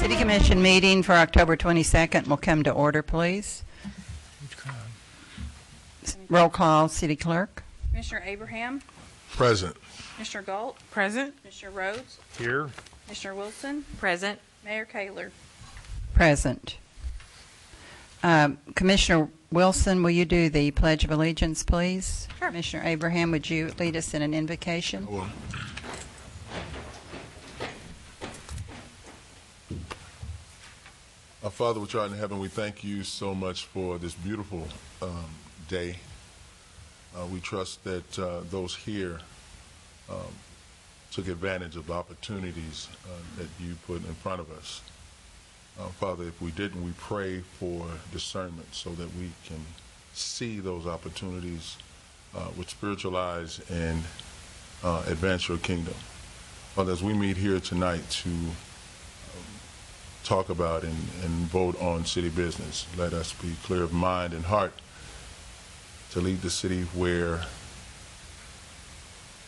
City Commission meeting for October 22nd will come to order, please. Roll call, City Clerk. Commissioner Abraham. Present. Commissioner Galt. Present. Commissioner Rhodes. Here. Commissioner Wilson. Present. Mayor Kaler. Present. Commissioner Wilson, will you do the Pledge of Allegiance, please? Sure. Commissioner Abraham, would you lead us in an invocation? I will. Our Father which art in heaven, we thank you so much for this beautiful day. We trust that those here took advantage of the opportunities that you put in front of us. Father, if we didn't, we pray for discernment so that we can see those opportunities with spiritual eyes and advance your kingdom. Father, as we meet here tonight to talk about and vote on city business, let us be clear of mind and heart to lead the city where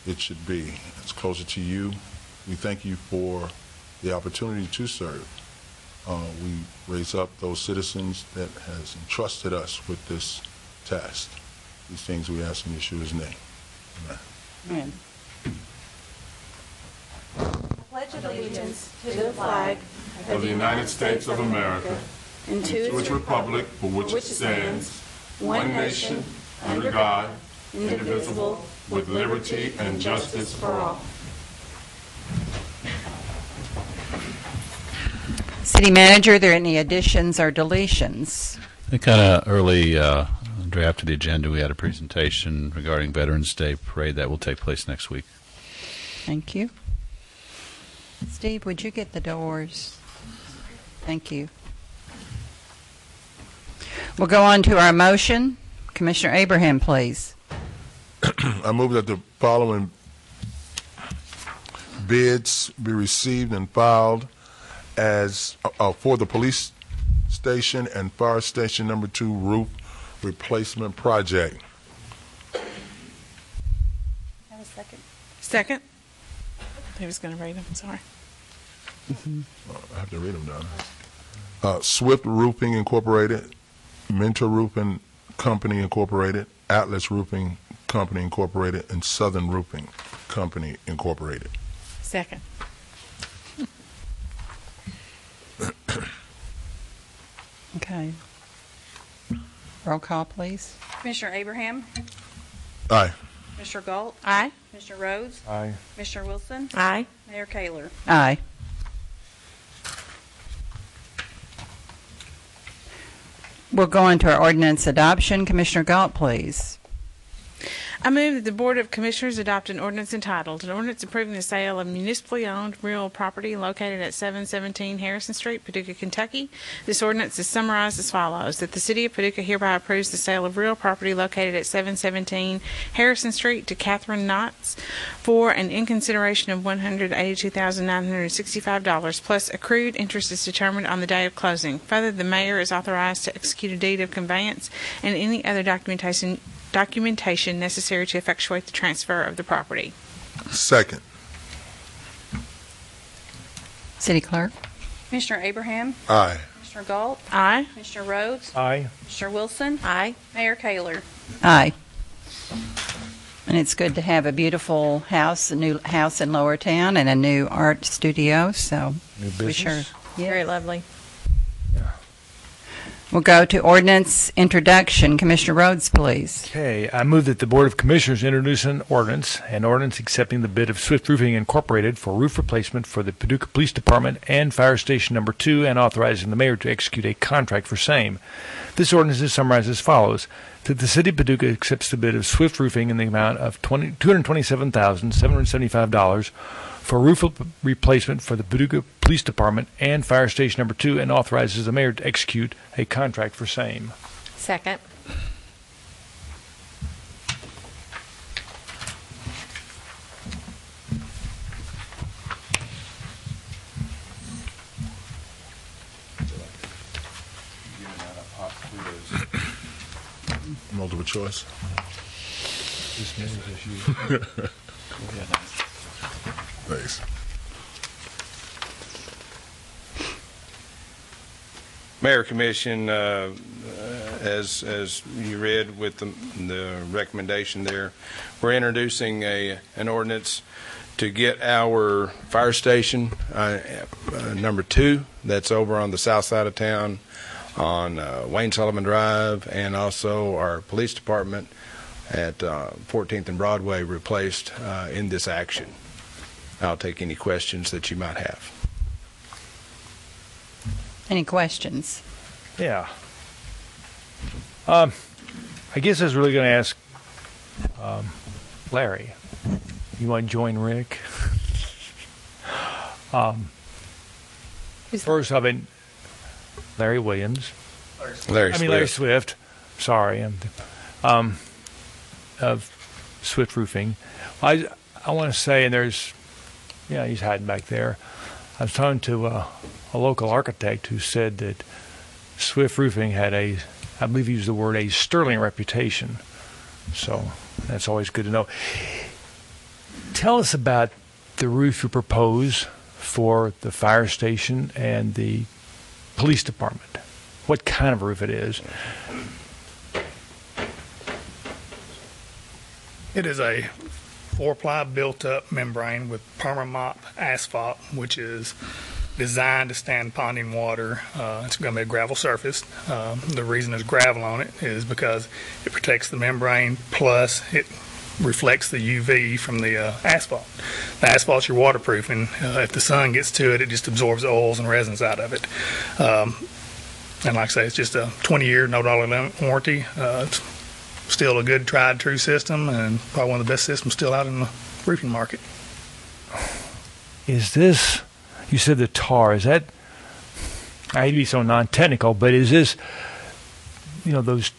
it should be. It's closer to you. We thank you for the opportunity to serve. We raise up those citizens that has entrusted us with this task. These things we ask in Yeshua's name. Amen. Amen. Pledge allegiance to the flag Of the United States of America, and to its republic for which it stands, one nation, under God, indivisible, with liberty and justice for all. City Manager, are there any additions or deletions? The kind of early draft of the agenda, we had a presentation regarding Veterans Day Parade that will take place next week. Thank you. Steve, would you get the doors? Thank you. We'll go on to our motion. Commissioner Abraham, please. I move that the following bids be received and filed as for the police station and fire station number 2 roof replacement project. Have a second. Second. He was going to read them. Sorry. I have to read them down. Swift Roofing Incorporated, Mentor Roofing Company Incorporated, Atlas Roofing Company Incorporated, and Southern Roofing Company Incorporated. Second. Okay. Roll call, please. Commissioner Abraham. Aye. Commissioner Galt. Aye. Commissioner Rhodes. Aye. Commissioner Wilson. Aye. Mayor Kaler. Aye. We'll go on to our ordinance adoption. Commissioner Galt, please. I move that the Board of Commissioners adopt an ordinance entitled, an ordinance approving the sale of municipally owned real property located at 717 Harrison Street, Paducah, Kentucky. This ordinance is summarized as follows, that the City of Paducah hereby approves the sale of real property located at 717 Harrison Street to Catherine Knotts for and in consideration of $182,965 plus accrued interest is determined on the day of closing. Further, the mayor is authorized to execute a deed of conveyance and any other documentation necessary to effectuate the transfer of the property. Second. City Clerk. Commissioner Abraham. Aye. Commissioner Galt. Aye. Commissioner Rhodes. Aye. Commissioner Wilson. Aye. Mayor Kaler. Aye. And it's good to have a beautiful house, a new house in Lower Town, and a new art studio. So New we business. sure. Very lovely. We'll go to ordinance introduction. Commissioner Rhodes, please. Okay, I move that the Board of Commissioners introduce an ordinance accepting the bid of Swift Roofing Incorporated for roof replacement for the Paducah Police Department and Fire Station Number 2 and authorizing the mayor to execute a contract for same. This ordinance is summarized as follows, that the City of Paducah accepts the bid of Swift Roofing in the amount of $227,775 for roof replacement for the Paducah Police Department and Fire Station Number 2 and authorizes the mayor to execute a contract for same. Second. Multiple choice. Thanks. Mayor Commission, as you read with the recommendation there, we're introducing an ordinance to get our fire station number 2, that's over on the south side of town on Wayne Sullivan Drive, and also our police department at 14th and Broadway replaced in this action. I'll take any questions that you might have. Any questions? Yeah. I guess I was really going to ask Larry. You want to join Rick? First, I mean, Larry Williams. Larry Swift. Sorry. Of Swift Roofing. I want to say, and there's, yeah, he's hiding back there. I was talking to a local architect who said that Swift Roofing had I believe he used the word, a sterling reputation. So that's always good to know. Tell us about the roof you propose for the fire station and the police department. What kind of roof it is? It is a 4-ply built-up membrane with perma-mop asphalt, which is designed to stand ponding water. It's going to be a gravel surface. The reason there's gravel on it is because it protects the membrane, plus it reflects the UV from the asphalt. The asphalt's your waterproofing. If the sun gets to it, it just absorbs oils and resins out of it. And like I say, it's just a 20-year, no dollar limit warranty. It's still a good, tried, true system, and probably one of the best systems still out in the roofing market. Is this, you said the tar, is that, I hate to be so non-technical, but is this, you know, those,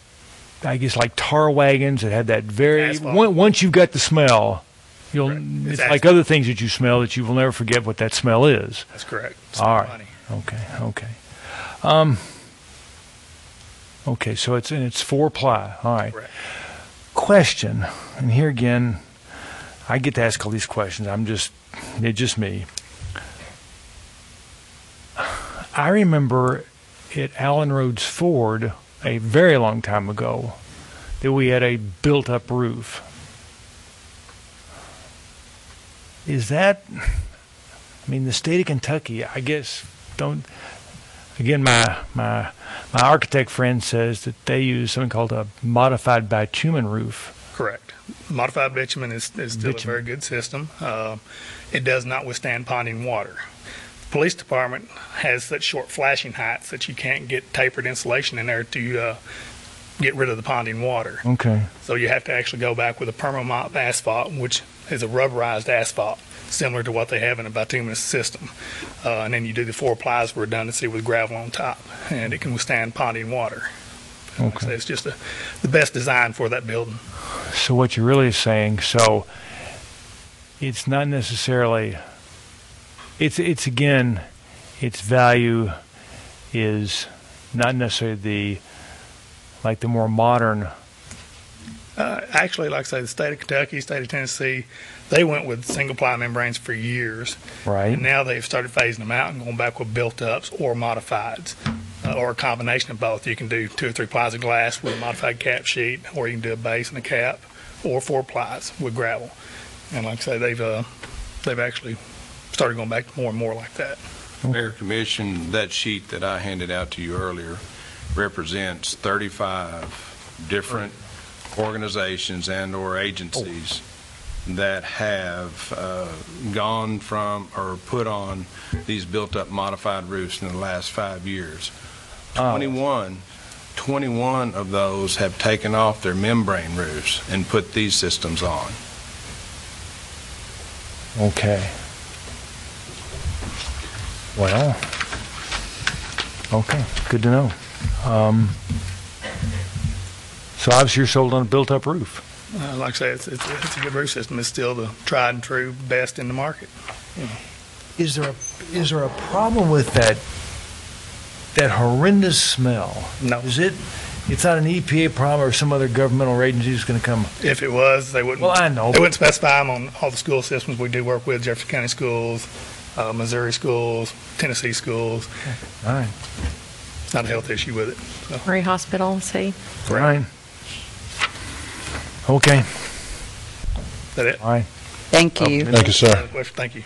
I guess, like tar wagons that have that very, once you've got the smell, you'll, it's like other things that you smell that you will never forget what that smell is. That's correct. All right. Okay. Okay, so it's 4-ply. All right. Correct. Question, and here again, I get to ask all these questions. It's just me. I remember at Allen Rhodes Ford a very long time ago that we had a built-up roof. Is that, I mean, the state of Kentucky, I guess, don't. Again, my architect friend says that they use something called a modified bitumen roof. Correct. Modified bitumen is still a very good system. It does not withstand ponding water. The police department has such short flashing heights that you can't get tapered insulation in there to get rid of the ponding water. Okay. So you have to actually go back with a perma-mop asphalt, which is a rubberized asphalt, similar to what they have in a bituminous system. And then you do the 4-plies for redundancy with gravel on top, and it can withstand ponding water. Okay. Like I say, it's just the best design for that building. So what you're really saying, so it's not necessarily, it's again, its value is not necessarily the more modern. Actually, like I say, the state of Kentucky, state of Tennessee, they went with single-ply membranes for years. Right. And now they've started phasing them out and going back with built-ups or modifieds, or a combination of both. You can do 2 or 3 plies of glass with a modified cap sheet, or you can do a base and a cap, or 4 plies with gravel. And like I say, they've actually started going back more and more like that. Mayor Commission, that sheet that I handed out to you earlier represents 35 different organizations and or agencies that have gone from or put on these built-up modified roofs in the last 5 years. 21 of those have taken off their membrane roofs and put these systems on. Okay. Well, okay, good to know. So obviously you're sold on a built-up roof. Like I say, it's a good roof system. It's still the tried and true best in the market. Is there a problem with that horrendous smell? No. Is it? It's not an EPA problem or some other governmental agency that's going to come. If it was, they wouldn't. Well, I know. They wouldn't specify them on all the school systems. We do work with Jefferson County schools, Missouri schools, Tennessee schools. All right. not a health issue with it. So, Murray Hospital, see? Fine. Okay. is that it? All right. Thank you. Thank you, sir. Thank you.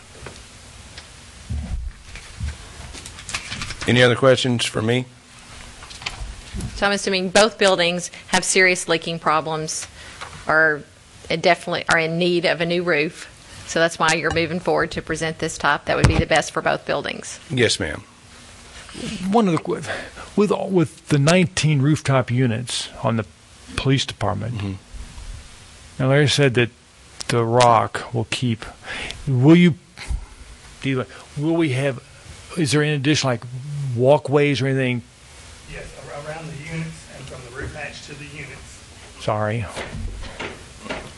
Any other questions for me? So I'm assuming both buildings have serious leaking problems or definitely are in need of a new roof. So that's why you're moving forward to present this top. That would be the best for both buildings. Yes, ma'am. One of the with the 19 rooftop units on the police department. Now, Larry said that the rock will keep. Will we have? Is there in addition like walkways or anything? Yes, around the units and from the roof hatch to the units. Sorry.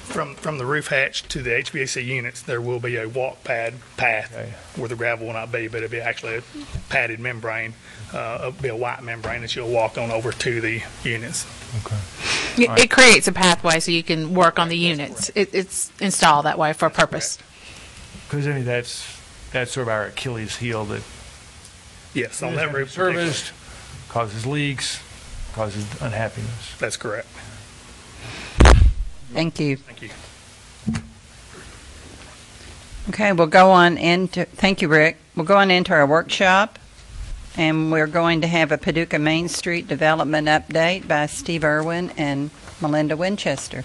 From the roof hatch to the HVAC units, there will be a walk path Okay. where the gravel will not be, but it'll be actually a padded membrane. It'll be a white membrane that you'll walk on over to the units. Okay. It creates a pathway so you can work on the units. It's installed that way for a purpose. Because I mean that's sort of our Achilles heel that Yes, on that roof. serviced causes leaks, causes unhappiness. That's correct. Thank you. Thank you. Okay, we'll go on into, thank you, Rick. We'll go on into our workshop, and we're going to have a Paducah Main Street development update by Steve Irwin and Melinda Winchester.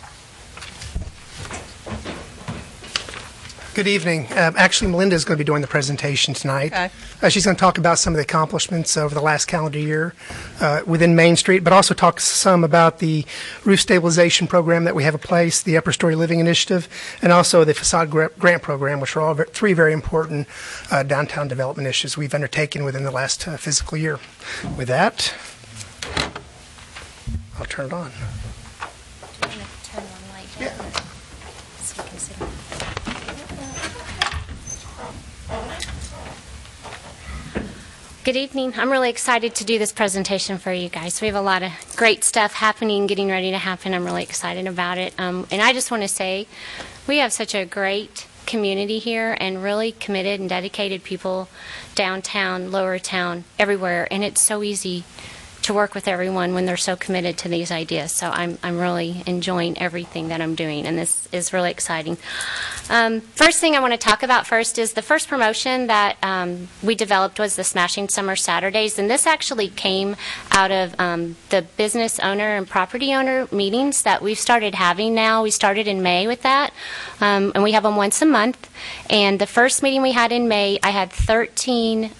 Good evening. Actually, Melinda is going to be doing the presentation tonight. Okay. She's going to talk about some of the accomplishments over the last calendar year within Main Street, but also talk some about the roof stabilization program that we have in place, the Upper Story Living Initiative, and also the facade grant program, which are all three very important downtown development initiatives we've undertaken within the last fiscal year. With that, I'll turn it on. I'm going to turn one light down so we can see. Good evening. I'm really excited to do this presentation for you guys. We have a lot of great stuff happening, getting ready to happen. I'm really excited about it. And I just want to say we have such a great community here and really committed and dedicated people downtown, lower town, everywhere. And it's so easy to work with everyone when they're so committed to these ideas. So I'm really enjoying everything that I'm doing, and this is really exciting. First thing I want to talk about first is the first promotion that we developed was the Smashing Summer Saturdays, and this actually came out of the business owner and property owner meetings that we've started having now. We started in May with that, and we have them once a month. And the first meeting we had in May, I had 13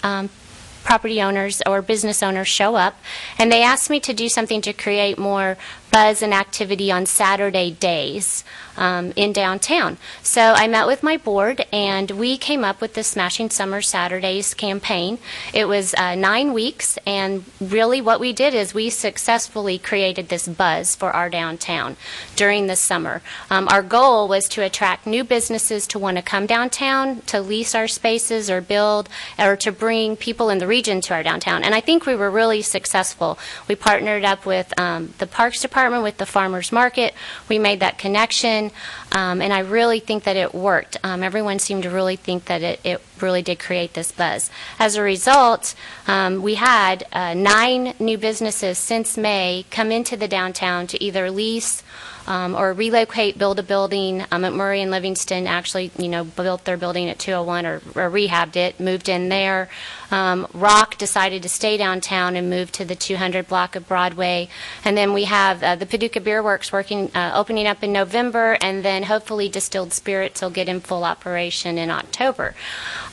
property owners or business owners show up, and they asked me to do something to create more buzz and activity on Saturday days in downtown. So I met with my board, and we came up with the Smashing Summer Saturdays campaign. It was 9 weeks, and really what we did is we successfully created this buzz for our downtown during the summer. Our goal was to attract new businesses to want to come downtown, to lease our spaces or build, or to bring people in the region to our downtown. And I think we were really successful. We partnered up with the Parks Department, with the Farmers Market. We made that connection, and I really think that it worked. Everyone seemed to really think that it really did create this buzz. As a result, we had 9 new businesses since May come into the downtown to either lease or relocate, build a building. McMurray and Livingston actually, built their building at 201 or rehabbed it, moved in there. Rock decided to stay downtown and move to the 200 block of Broadway. And then we have the Paducah Beer Works opening up in November, and then hopefully Distilled Spirits will get in full operation in October.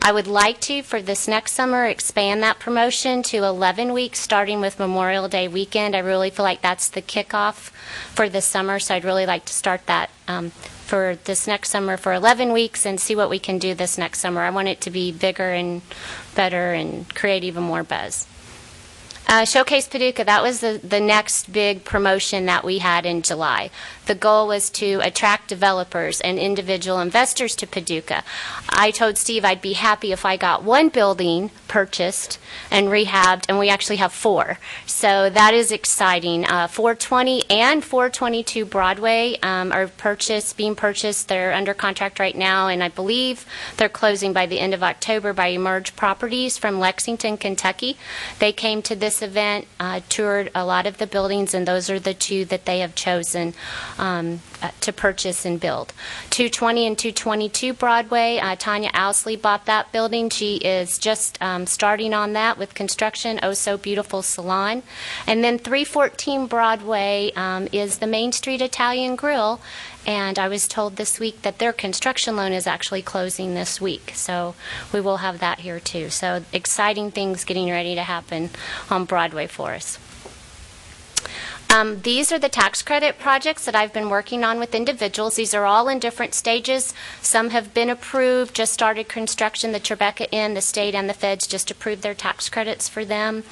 I would like to, for this next summer, expand that promotion to 11 weeks, starting with Memorial Day weekend. I really feel like that's the kickoff for the summer, so I'd really like to start that for this next summer for 11 weeks and see what we can do this next summer. I want it to be bigger and better and create even more buzz. Showcase Paducah, that was the next big promotion that we had in July. The goal was to attract developers and individual investors to Paducah. I told Steve I'd be happy if I got one building purchased and rehabbed, and we actually have 4. So that is exciting. 420 and 422 Broadway are being purchased. They're under contract right now, and I believe they're closing by the end of October by Emerge Properties from Lexington, Kentucky. They came to this event, toured a lot of the buildings, and those are the 2 that they have chosen to purchase and build. 220 and 222 Broadway, Tanya Owsley bought that building. She is just starting on that with construction. Oh, so beautiful salon. And then 314 Broadway is the Main Street Italian Grill, and I was told this week that their construction loan is actually closing this week. So we will have that here too. So exciting things getting ready to happen on Broadway for us. These are the tax credit projects that I've been working on with individuals. These are all in different stages. Some have been approved, just started construction. The Tribeca Inn, the state, and the feds just approved their tax credits for them.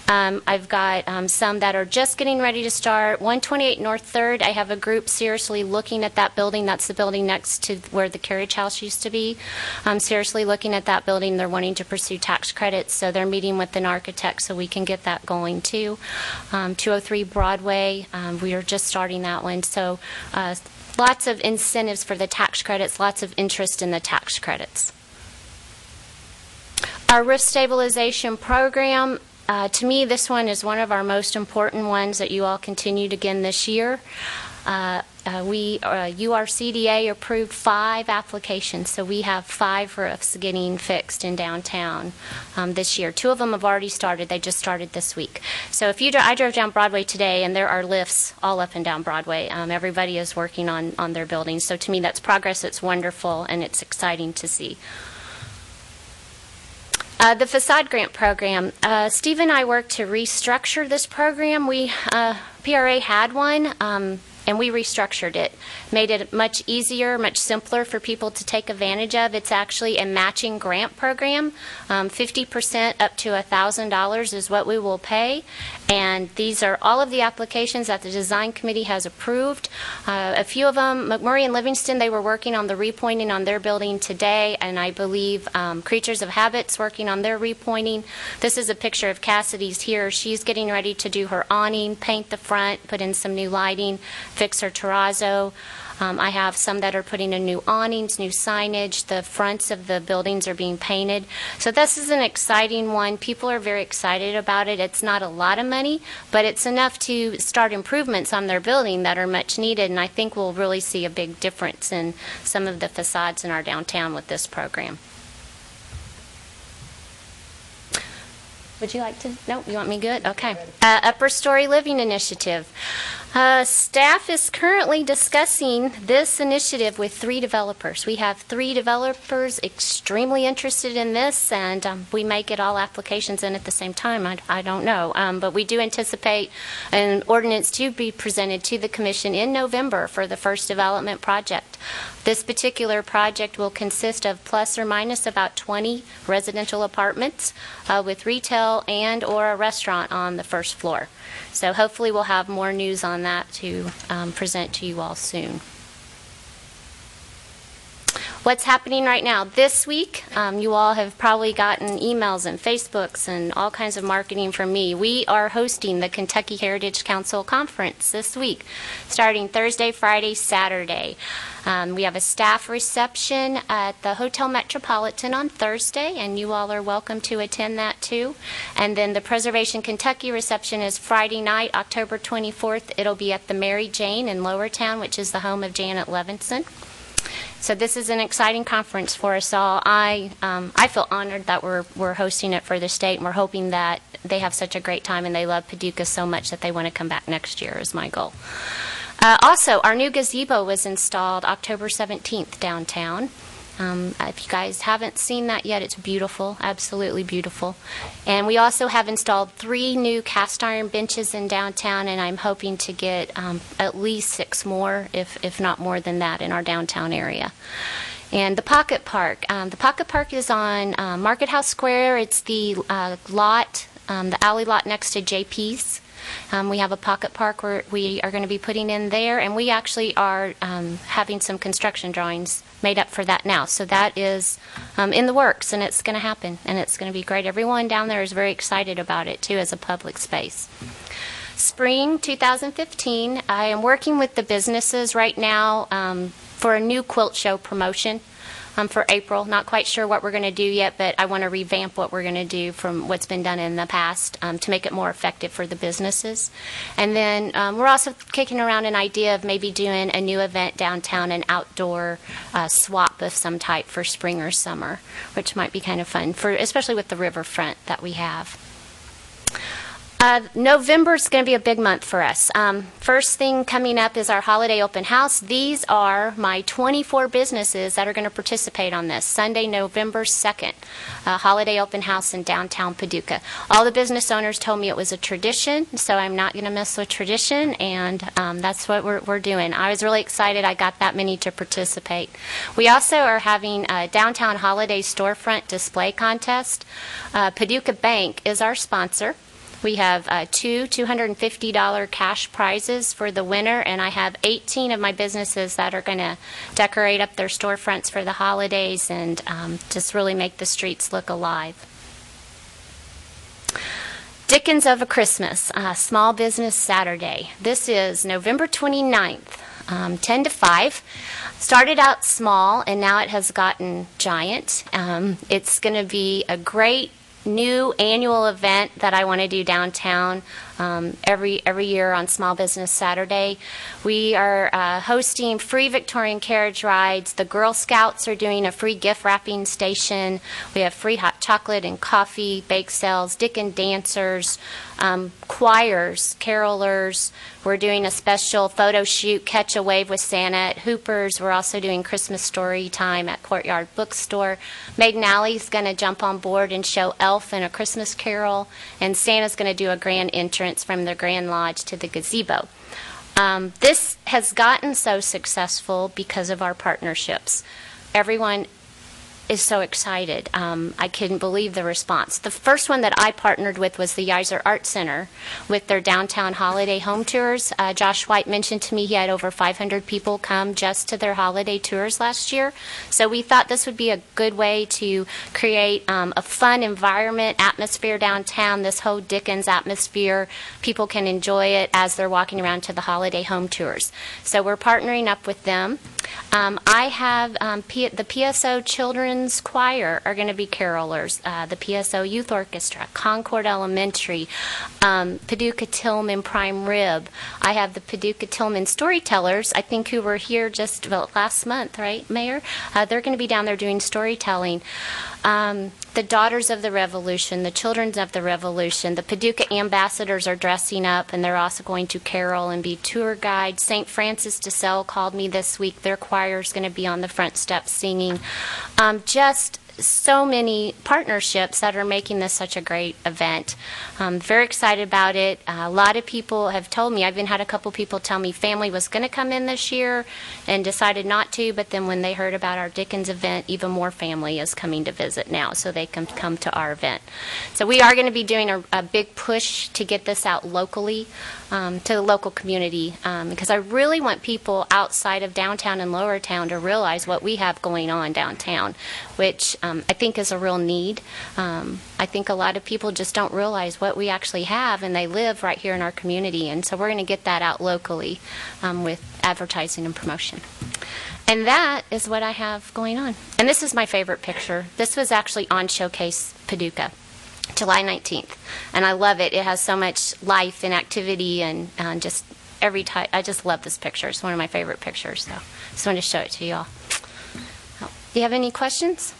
I've got some that are just getting ready to start. 128 North 3rd, I have a group seriously looking at that building. That's the building next to where the carriage house used to be. Seriously looking at that building. They're wanting to pursue tax credits, so they're meeting with an architect so we can get that going too. 203 Broadway, we are just starting that one. So lots of incentives for the tax credits, lots of interest in the tax credits. Our roof stabilization program, to me, this one is one of our most important ones that you all continued again this year. URCDA approved 5 applications, so we have 5 roofs getting fixed in downtown this year. 2 of them have already started. They just started this week. So if I drove down Broadway today, and there are lifts all up and down Broadway. Everybody is working on their buildings. So to me, that's progress. It's wonderful, and it's exciting to see. The facade grant program. Steve and I worked to restructure this program. PRA had one, and we restructured it, made it much easier, much simpler for people to take advantage of. It's actually a matching grant program. 50% up to $1,000 is what we will pay, and these are all of the applications that the design committee has approved. A few of them, McMurray and Livingston, they were working on the repointing on their building today, and I believe Creatures of Habit's working on their repointing. This is a picture of Cassidy's here. She's getting ready to do her awning, paint the front, put in some new lighting, fix her terrazzo. I have some that are putting in new awnings, new signage. The fronts of the buildings are being painted. So this is an exciting one. People are very excited about it. It's not a lot of money, but it's enough to start improvements on their building that are much needed, and I think we'll really see a big difference in some of the facades in our downtown with this program. Would you like to? No, you want me good? Okay. Upper Story Living Initiative. Staff is currently discussing this initiative with 3 developers. We have 3 developers extremely interested in this, and we may get all applications in at the same time. I don't know. But we do anticipate an ordinance to be presented to the Commission in November for the first development project. This particular project will consist of plus or minus about 20 residential apartments with retail and or a restaurant on the first floor. So hopefully we'll have more news on that to present to you all soon. What's happening right now? This week, you all have probably gotten emails and Facebooks and all kinds of marketing from me. We are hosting the Kentucky Heritage Council Conference this week, starting Thursday, Friday, Saturday. We have a staff reception at the Hotel Metropolitan on Thursday, and you all are welcome to attend that too. And then the Preservation Kentucky reception is Friday night, October 24th. It'll be at the Mary Jane in Lowertown, which is the home of Janet Levinson. So this is an exciting conference for us all. I feel honored that we're hosting it for the state, and we're hoping that they have such a great time and they love Paducah so much that they want to come back next year is my goal. Also, our new gazebo was installed October 17th downtown. If you guys haven't seen that yet, it's beautiful, absolutely beautiful. And we also have installed 3 new cast iron benches in downtown, and I'm hoping to get at least 6 more, if not more than that, in our downtown area. And the Pocket Park. The Pocket Park is on Market House Square. It's the lot the alley lot next to JP's. We have a pocket park where we are going to be putting in there, and we actually are having some construction drawings made up for that now. So that is in the works, and it's going to happen, and it's going to be great. Everyone down there is very excited about it, too, as a public space. Spring 2015, I am working with the businesses right now for a new quilt show promotion for April. Not quite sure what we're going to do yet, but I want to revamp what we're going to do from what's been done in the past to make it more effective for the businesses. And then we're also kicking around an idea of maybe doing a new event downtown, an outdoor swap of some type for spring or summer, which might be kind of fun, especially with the riverfront that we have. November is going to be a big month for us. First thing coming up is our holiday open house. These are my 24 businesses that are going to participate on this. Sunday, November 2nd, holiday open house in downtown Paducah. All the business owners told me it was a tradition, so I'm not going to miss with tradition, and that's what we're doing. I was really excited I got that many to participate. We also are having a downtown holiday storefront display contest. Paducah Bank is our sponsor. We have two $250 cash prizes for the winner, and I have 18 of my businesses that are going to decorate up their storefronts for the holidays and just really make the streets look alive. Dickens of a Christmas, Small Business Saturday. This is November 29th, 10 to 5. Started out small, and now it has gotten giant. It's going to be a great new annual event that I want to do downtown every year on Small Business Saturday. We are hosting free Victorian carriage rides. The Girl Scouts are doing a free gift wrapping station. We have free hot chocolate and coffee, bake sales, Dickens dancers, choirs, carolers. We're doing a special photo shoot, Catch a Wave with Santa at Hooper's. We're also doing Christmas story time at Courtyard Bookstore. Maiden Alley's going to jump on board and show Elf and A Christmas Carol, and Santa's going to do a grand entrance from the Grand Lodge to the gazebo. This has gotten so successful because of our partnerships. Everyone is so excited. I couldn't believe the response. The first one that I partnered with was the Yeiser Art Center with their downtown holiday home tours. Josh White mentioned to me he had over 500 people come just to their holiday tours last year. So we thought this would be a good way to create a fun environment, atmosphere downtown, this whole Dickens atmosphere. People can enjoy it as they're walking around to the holiday home tours. So we're partnering up with them. I have the PSO Children's Choir are going to be carolers, the PSO Youth Orchestra, Concord Elementary, Paducah Tillman Prime Rib. I have the Paducah Tillman Storytellers, I think, who were here just last month, right, Mayor? They're going to be down there doing storytelling. The Daughters of the Revolution, the Children of the Revolution, the Paducah Ambassadors are dressing up, and they're also going to carol and be tour guides. St. Francis de Sales called me this week. Their choir is going to be on the front steps singing. Just so many partnerships that are making this such a great event. I'm very excited about it. A lot of people have told me, I've even had a couple people tell me family was going to come in this year and decided not to, but then when they heard about our Dickens event, even more family is coming to visit now, so they can come to our event. So we are going to be doing a big push to get this out locally to the local community because I really want people outside of downtown and lower town to realize what we have going on downtown, which I think is a real need. I think a lot of people just don't realize what we actually have, and they live right here in our community, and so we're going to get that out locally with advertising and promotion. And that is what I have going on. And this is my favorite picture. This was actually on Showcase Paducah, July 19th, and I love it. It has so much life and activity and just every time. I just love this picture. It's one of my favorite pictures, so just wanted to show it to you all. Do you have any questions?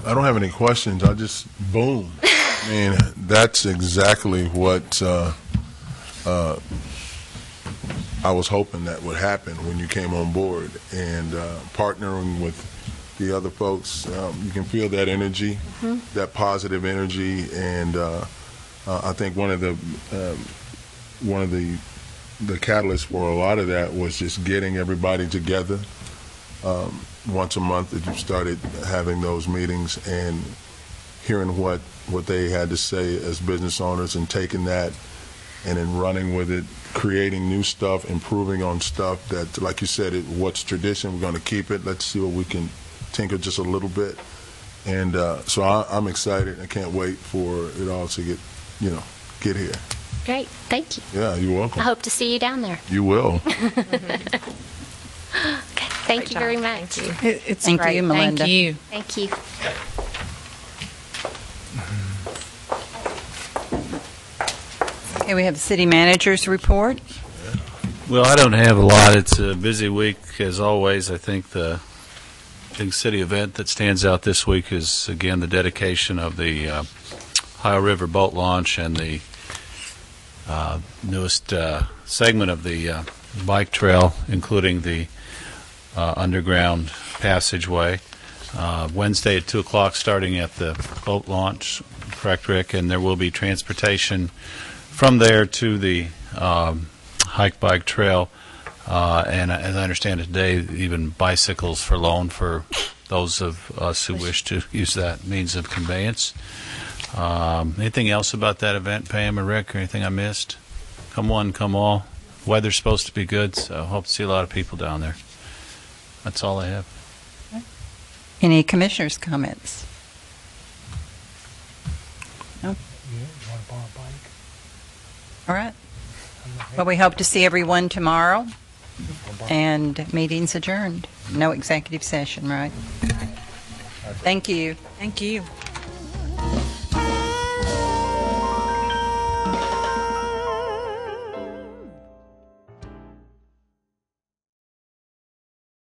I don't have any questions. I just, boom. I mean, that's exactly what I was hoping that would happen when you came on board. And partnering with the other folks, you can feel that energy, that positive energy. And I think one of the catalysts for a lot of that was just getting everybody together. Once a month that you started having those meetings and hearing what they had to say as business owners and taking that and then running with it, creating new stuff, improving on stuff that, like you said, what's tradition, we're going to keep it. Let's see what we can tinker just a little bit. And so I'm excited. I can't wait for it all to get here. Great. Thank you. Yeah, you're welcome. I hope to see you down there. You will. Okay. Thank you very much. It's Thank great. you, Melinda. Thank you. Thank you. Okay, we have the city manager's report. Well, I don't have a lot. It's a busy week, as always. I think the big city event that stands out this week is, again, the dedication of the Ohio River boat launch and the newest segment of the bike trail, including the underground passageway. Wednesday at 2 o'clock starting at the boat launch, correct, Rick? And there will be transportation from there to the hike bike trail, and as I understand it today, even bicycles for loan for those of us who wish to use that means of conveyance. Anything else about that event, Pam or Rick, or anything I missed? Come one, come all. Weather's supposed to be good, so I hope to see a lot of people down there. That's all I have. Any commissioners' comments? No? All right. Well, we hope to see everyone tomorrow, and meeting's adjourned. No executive session, right? Thank you. Thank you.